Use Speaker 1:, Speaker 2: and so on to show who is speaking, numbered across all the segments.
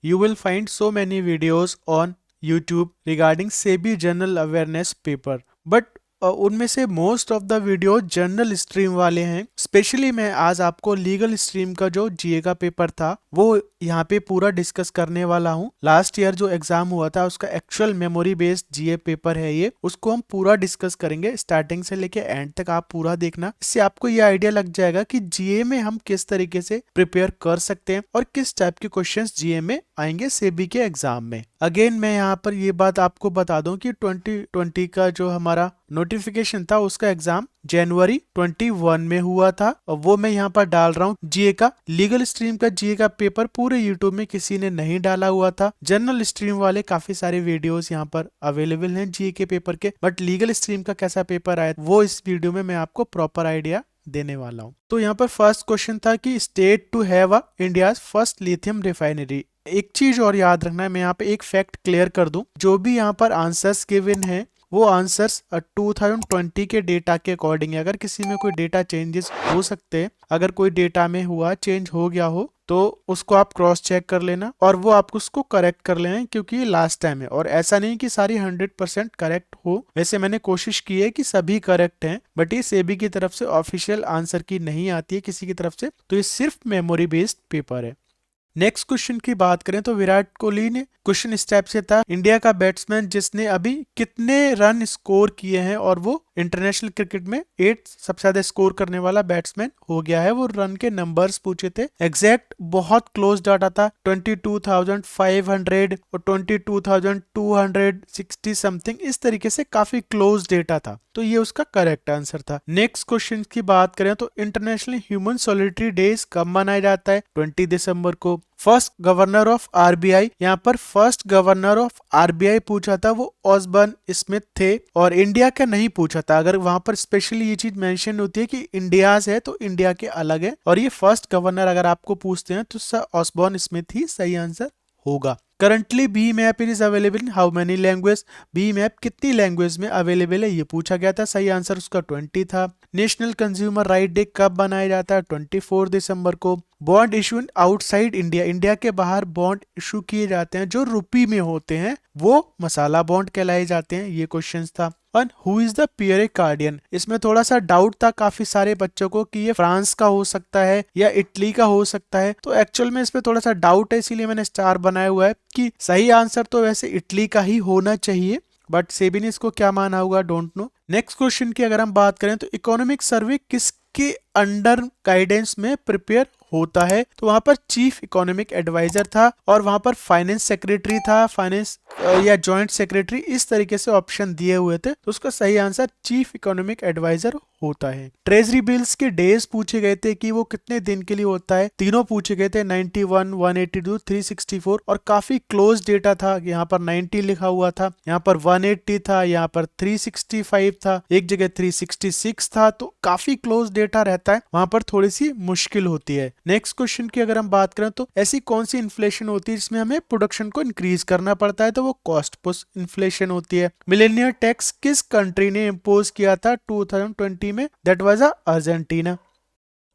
Speaker 1: you will find so many videos on YouTube regarding SEBI General Awareness paper. But उनमें से most of the video general stream वाले हैं। Specially मैं आज आपको लीगल स्ट्रीम का जो जीए का पेपर था वो यहाँ पे पूरा डिस्कस करने वाला हूँ। लास्ट ईयर जो एग्जाम हुआ था उसका एक्चुअल मेमोरी बेस्ड जीए पेपर है ये, उसको हम पूरा डिस्कस करेंगे स्टार्टिंग से लेके एंड तक। आप पूरा देखना, इससे आपको ये आइडिया लग जाएगा कि जीए में हम किस तरीके से प्रिपेयर कर सकते हैं और किस टाइप के क्वेश्चंस जीए में आएंगे सेबी के एग्जाम में। अगेन मैं यहाँ पर ये बात आपको बता दूं कि 2020 का जो हमारा नोटिफिकेशन था उसका एग्जाम जनवरी 21 में हुआ था और वो मैं यहाँ पर डाल रहा हूँ। जीए का लीगल स्ट्रीम का जीए का पेपर पूरे यूट्यूब में किसी ने नहीं डाला हुआ था। जनरल स्ट्रीम वाले काफी सारे वीडियोस यहाँ पर अवेलेबल हैं जीए के पेपर के, बट लीगल स्ट्रीम का कैसा पेपर आया वो इस वीडियो में मैं आपको प्रॉपर आइडिया देने वाला हूँ। तो यहाँ पर फर्स्ट क्वेश्चन था कि state to have India's first lithium refinery. एक चीज और याद रखना है, मैं यहाँ पे एक फैक्ट क्लियर कर दूं, जो भी यहाँ पर आंसर्स गिवन है वो आंसर्स 2020 के डेटा के अकॉर्डिंग है। अगर किसी में कोई डेटा चेंजेस हो सकते हैं, अगर कोई डेटा में हुआ चेंज हो गया हो तो उसको आप क्रॉस चेक कर लेना और वो आप उसको करेक्ट कर लेना, क्योंकि ये लास्ट टाइम है और ऐसा नहीं कि सारी 100% करेक्ट हो। वैसे मैंने कोशिश की है कि सभी करेक्ट हैं, बट ये सेबी की तरफ से ऑफिशियल आंसर की नहीं आती है किसी की तरफ से, तो ये सिर्फ मेमोरी बेस्ड पेपर है। नेक्स्ट क्वेश्चन की बात करें तो विराट कोहली ने क्वेश्चन इस टाइप से था, इंडिया का बैट्समैन जिसने अभी कितने रन स्कोर किए हैं और वो इंटरनेशनल क्रिकेट में 8 सबसे ज्यादा स्कोर करने वाला बैट्समैन हो गया है। वो रन के नंबर्स पूछे थे, एग्जैक्ट बहुत क्लोज डाटा था, 22,500 और 22,260 समथिंग, इस तरीके से काफी क्लोज डेटा था, तो ये उसका करेक्ट आंसर था। नेक्स्ट क्वेश्चन की बात करें तो इंटरनेशनल ह्यूमन सॉलिटरी डेज कब मनाया जाता है? 20 दिसंबर को। फर्स्ट गवर्नर ऑफ आरबीआई, यहाँ पर फर्स्ट गवर्नर ऑफ आरबीआई पूछा था वो ऑसबर्न स्मिथ थे और इंडिया का नहीं पूछा था। अगर वहां पर स्पेशली ये चीज मेंशन होती है कि इंडियाज है तो इंडिया के अलग है, और ये फर्स्ट गवर्नर अगर आपको पूछते हैं तो सर ऑसबर्न स्मिथ ही सही आंसर होगा। Currently B map is available in how many language? B map कितनी लैंग्वेज में अवेलेबल है ये पूछा गया था, सही आंसर उसका 20 था। नेशनल कंज्यूमर राइट डे कब मनाया जाता है? 24 दिसंबर को। Bond issue outside India, India के बाहर बॉन्ड इशू किए जाते हैं जो रुपी में होते हैं वो मसाला बॉन्ड कहलाए जाते हैं, ये क्वेश्चन था। और हु इज द पियरे कार्डियन, इसमें थोड़ा सा डाउट था काफी सारे बच्चों को कि ये फ्रांस का हो सकता है या इटली का हो सकता है, तो एक्चुअल में इसमें थोड़ा सा डाउट है, इसीलिए मैंने स्टार बनाया हुआ है कि सही आंसर तो वैसे इटली का ही होना चाहिए, बट सेबी ने इसको क्या माना होगा डोंट नो। नेक्स्ट क्वेश्चन की अगर हम बात करें तो इकोनॉमिक सर्वे किसके अंडर गाइडेंस में प्रिपेयर होता है? तो वहां पर चीफ इकोनॉमिक एडवाइजर था और वहां पर फाइनेंस सेक्रेटरी था, फाइनेंस या जॉइंट सेक्रेटरी, इस तरीके से ऑप्शन दिए हुए थे, तो उसका सही आंसर चीफ इकोनॉमिक एडवाइजर होता है। ट्रेजरी बिल्स के डेज पूछे गए थे कि वो कितने दिन के लिए होता है, तीनों पूछे गए थे, 91, 182, 364, और काफी क्लोज डेटा था। यहाँ पर 90 लिखा हुआ था, यहाँ पर 180 था, यहाँ पर 365 था, एक जगह 366 था, तो काफी क्लोज डेटा रहता है, वहां पर थोड़ी सी मुश्किल होती है। नेक्स्ट क्वेश्चन की अगर हम बात करें तो ऐसी कौन सी इन्फ्लेशन होती है जिसमें हमें प्रोडक्शन को इंक्रीज करना पड़ता है? तो वो कॉस्ट पुश इन्फ्लेशन होती है। मिलेनियर टैक्स किस कंट्री ने इम्पोज किया था 2020 में? That was Argentina.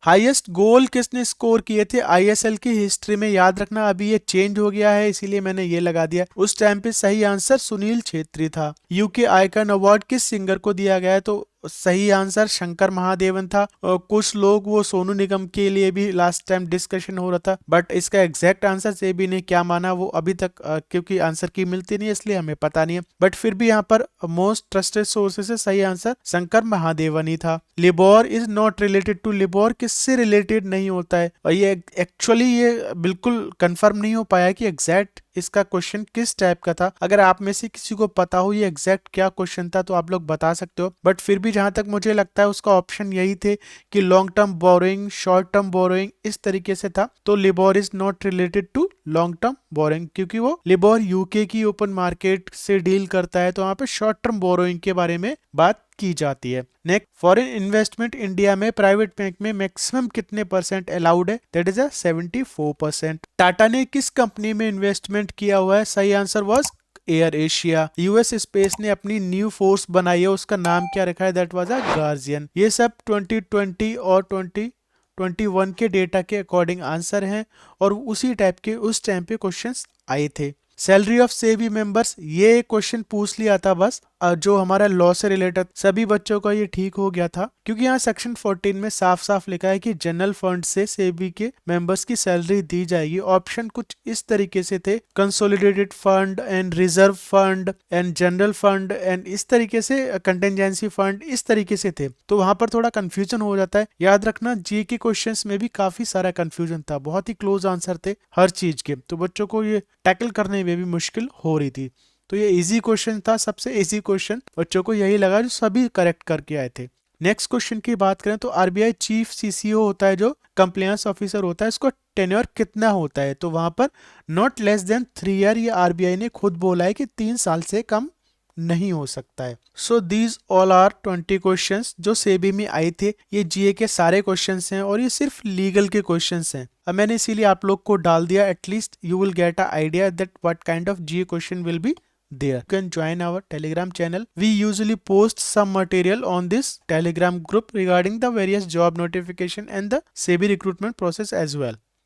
Speaker 1: Highest goal किसने स्कोर किए थे आईएसएल की हिस्ट्री में? याद रखना अभी ये चेंज हो गया है इसीलिए मैंने ये लगा दिया, उस टाइम पे सही आंसर सुनील छेत्री था। यूके आइकन अवार्ड किस सिंगर को दिया गया है? तो सही आंसर शंकर महादेवन था। कुछ लोग वो सोनू निगम के लिए भी लास्ट टाइम डिस्कशन हो रहा था, बट इसका एग्जैक्ट आंसर सेबी ने क्या माना वो अभी तक क्योंकि आंसर की मिलती नहीं है इसलिए हमें पता नहीं है, बट फिर भी यहाँ पर मोस्ट ट्रस्टेड सोर्सेज से सही आंसर शंकर महादेवन ही था। LIBOR is not related to, LIBOR किससे रिलेटेड नहीं होता है? और ये एक्चुअली ये बिल्कुल कंफर्म नहीं हो पाया कि एग्जैक्ट इसका क्वेश्चन किस टाइप का था। अगर आप में से किसी को पता हो ये एग्जैक्ट क्या क्वेश्चन था तो आप लोग बता सकते हो, बट फिर भी जहां तक मुझे लगता है उसका ऑप्शन यही थे कि long term borrowing, short term borrowing, इस तरीके से था। तो LIBOR is not related to long term borrowing, क्योंकि वो लिबोर यूके की ओपन मार्केट से डील करता है, तो वहां पे शॉर्ट टर्म बोरोइंग के बारे में बात की जाती है। नेक्स्ट, फॉरेन इन्वेस्टमेंट इंडिया में प्राइवेट बैंक में मैक्सिमम कितने % अलाउड है? That is 74%। टाटा ने किस कंपनी में इन्वेस्टमेंट किया हुआ है? सही answer was air Asia. US space ने अपनी न्यू फोर्स बनाई है, उसका नाम क्या रखा है? That was guardian. ये सब 2020 और 2021 के डेटा के अकॉर्डिंग आंसर हैं और उसी टाइप के उस टाइम पे क्वेश्चंस आए थे। सैलरी ऑफ सेबी मेंबर्स, ये क्वेश्चन पूछ लिया था बस, जो हमारा लॉ से रिलेटेड, सभी बच्चों का ये ठीक हो गया था, क्योंकि यहाँ सेक्शन 14 में साफ साफ लिखा है कि जनरल फंड से सेबी के मेंबर्स की सैलरी दी जाएगी। ऑप्शन कुछ इस तरीके से थे, consolidated fund and reserve fund and general fund and इस तरीके से कंटिजेंसी फंड, इस तरीके से थे। तो वहां पर थोड़ा कंफ्यूजन हो जाता है। याद रखना जी के क्वेश्चंस में भी काफी सारा कंफ्यूजन था, बहुत ही क्लोज आंसर थे हर चीज के, तो बच्चों को ये टैकल करने में भी मुश्किल हो रही थी। तो ये इजी क्वेश्चन था, सबसे इजी क्वेश्चन बच्चों को यही लगा जो सभी करेक्ट करके आए थे। नेक्स्ट क्वेश्चन की बात करें तो आरबीआई चीफ सीसीओ होता है, जो कंप्लायंस ऑफिसर होता है, इसको टेन्योर कितना होता है? तो वहां पर नॉट लेस देन 3 ईयर, ये आरबीआई ने खुद बोला है कि 3 साल से कम नहीं हो सकता है। So these all are 20 questions जो सेबी में आए थे। ये जीए के सारे क्वेश्चंस हैं और ये सिर्फ लीगल के क्वेश्चंस हैं। अब मैंने इसीलिए आप लोग को डाल दिया, at least you will get a idea that what kind of GA question will be there. You can join our Telegram channel. We usually post some material on this Telegram group regarding the various job notification and the SEBI recruitment process as well.